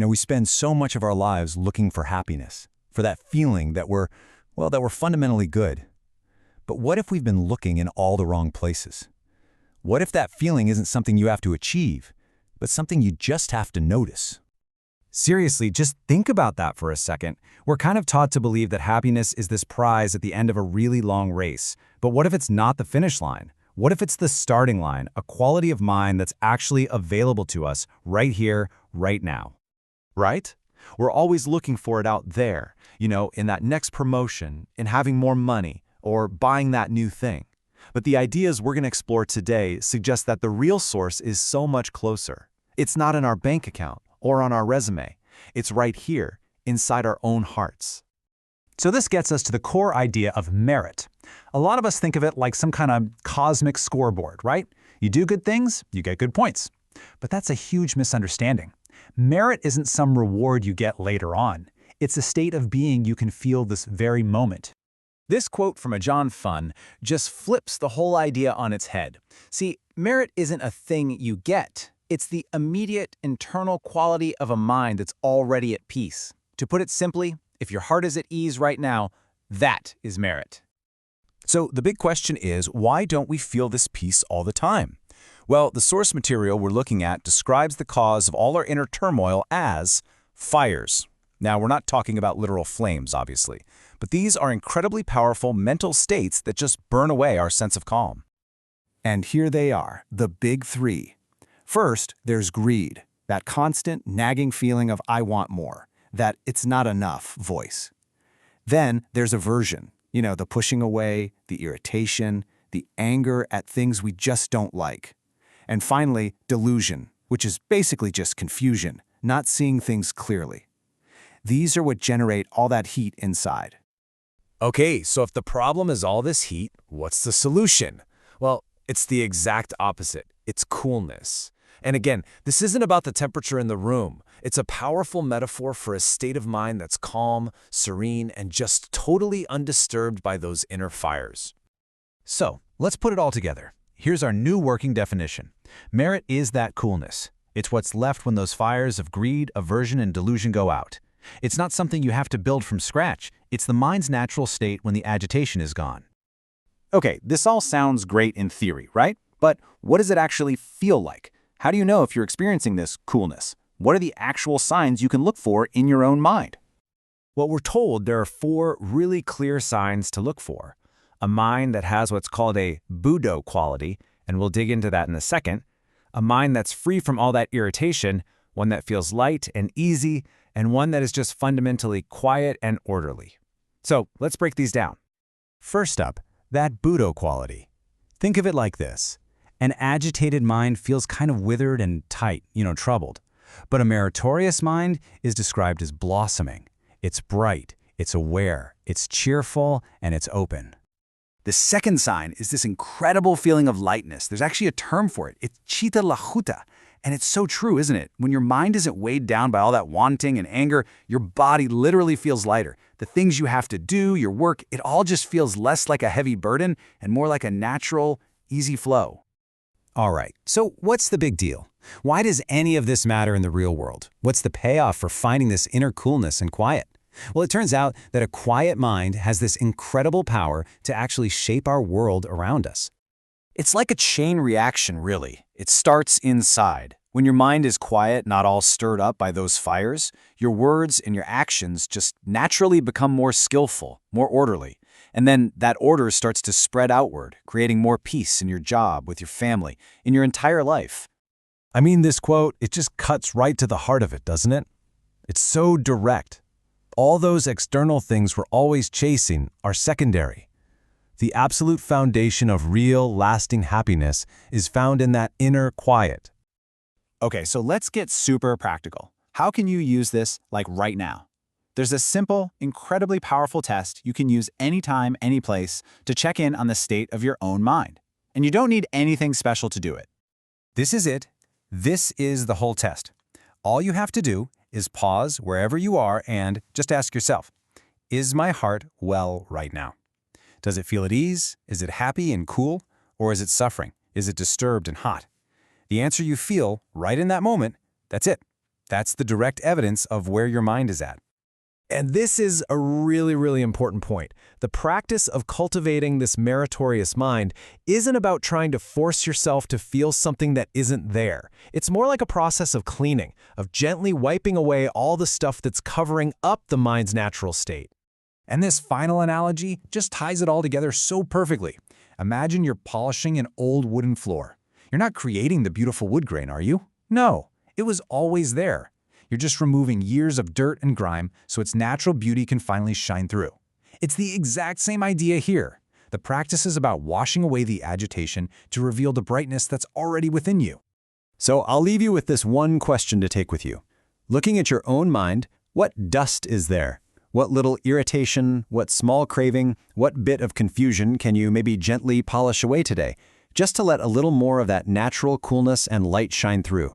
We spend so much of our lives looking for happiness, for that feeling that we're fundamentally good. But what if we've been looking in all the wrong places? What if that feeling isn't something you have to achieve, but something you just have to notice? Seriously, just think about that for a second. We're kind of taught to believe that happiness is this prize at the end of a really long race. But what if it's not the finish line? What if it's the starting line, a quality of mind that's actually available to us right here, right now? Right? We're always looking for it out there, in that next promotion, in having more money, or buying that new thing. But the ideas we're going to explore today suggest that the real source is so much closer. It's not in our bank account or on our resume. It's right here, inside our own hearts. So this gets us to the core idea of merit. A lot of us think of it like some kind of cosmic scoreboard, right? You do good things, you get good points. But that's a huge misunderstanding. Merit isn't some reward you get later on. It's a state of being you can feel this very moment. This quote from Ajaan Funn just flips the whole idea on its head. See, merit isn't a thing you get. It's the immediate internal quality of a mind that's already at peace. To put it simply, if your heart is at ease right now, that is merit. So the big question is, why don't we feel this peace all the time? Well, the source material we're looking at describes the cause of all our inner turmoil as fires. Now, we're not talking about literal flames, obviously, but these are incredibly powerful mental states that just burn away our sense of calm. And here they are, the big three. First, there's greed, that constant nagging feeling of I want more, that it's not enough voice. Then there's aversion, the pushing away, the irritation, the anger at things we just don't like. And finally, delusion, which is basically just confusion, not seeing things clearly. These are what generate all that heat inside. Okay, so if the problem is all this heat, what's the solution? Well, it's the exact opposite. It's coolness. And again, this isn't about the temperature in the room. It's a powerful metaphor for a state of mind that's calm, serene, and just totally undisturbed by those inner fires. So, let's put it all together. Here's our new working definition. Merit is that coolness. It's what's left when those fires of greed, aversion, and delusion go out. It's not something you have to build from scratch. It's the mind's natural state when the agitation is gone. Okay, this all sounds great in theory, right? But what does it actually feel like? How do you know if you're experiencing this coolness? What are the actual signs you can look for in your own mind? Well, we're told there are 4 really clear signs to look for. A mind that has what's called a Buddho quality, and we'll dig into that in a second. A mind that's free from all that irritation, one that feels light and easy, and one that is just fundamentally quiet and orderly. So let's break these down. First up, that Buddho quality. Think of it like this. An agitated mind feels kind of withered and tight, troubled. But a meritorious mind is described as blossoming. It's bright, it's aware, it's cheerful, and it's open. The second sign is this incredible feeling of lightness. There's actually a term for it. It's chita lajuta. And it's so true, isn't it? When your mind isn't weighed down by all that wanting and anger, your body literally feels lighter. The things you have to do, your work, it all just feels less like a heavy burden and more like a natural, easy flow. All right, so what's the big deal? Why does any of this matter in the real world? What's the payoff for finding this inner coolness and quiet? Well, it turns out that a quiet mind has this incredible power to actually shape our world around us. It's like a chain reaction, really. It starts inside. When your mind is quiet, not all stirred up by those fires, your words and your actions just naturally become more skillful, more orderly. And then that order starts to spread outward, creating more peace in your job, with your family, in your entire life. I mean, this quote, it just cuts right to the heart of it, doesn't it? It's so direct. All those external things we're always chasing are secondary. The absolute foundation of real, lasting happiness is found in that inner quiet. Okay, so let's get super practical. How can you use this, like right now? There's a simple, incredibly powerful test you can use anytime, any place to check in on the state of your own mind. And you don't need anything special to do it. This is it. This is the whole test. All you have to do is pause wherever you are and just ask yourself, is my heart well right now? Does it feel at ease? Is it happy and cool? Or is it suffering? Is it disturbed and hot? The answer you feel right in that moment, that's it. That's the direct evidence of where your mind is at. And this is a really, really important point. The practice of cultivating this meritorious mind isn't about trying to force yourself to feel something that isn't there. It's more like a process of cleaning, of gently wiping away all the stuff that's covering up the mind's natural state. And this final analogy just ties it all together so perfectly. Imagine you're polishing an old wooden floor. You're not creating the beautiful wood grain, are you? No, it was always there. You're just removing years of dirt and grime so its natural beauty can finally shine through. It's the exact same idea here. The practice is about washing away the agitation to reveal the brightness that's already within you. So I'll leave you with this one question to take with you. Looking at your own mind, what dust is there? What little irritation, what small craving, what bit of confusion can you maybe gently polish away today, just to let a little more of that natural coolness and light shine through?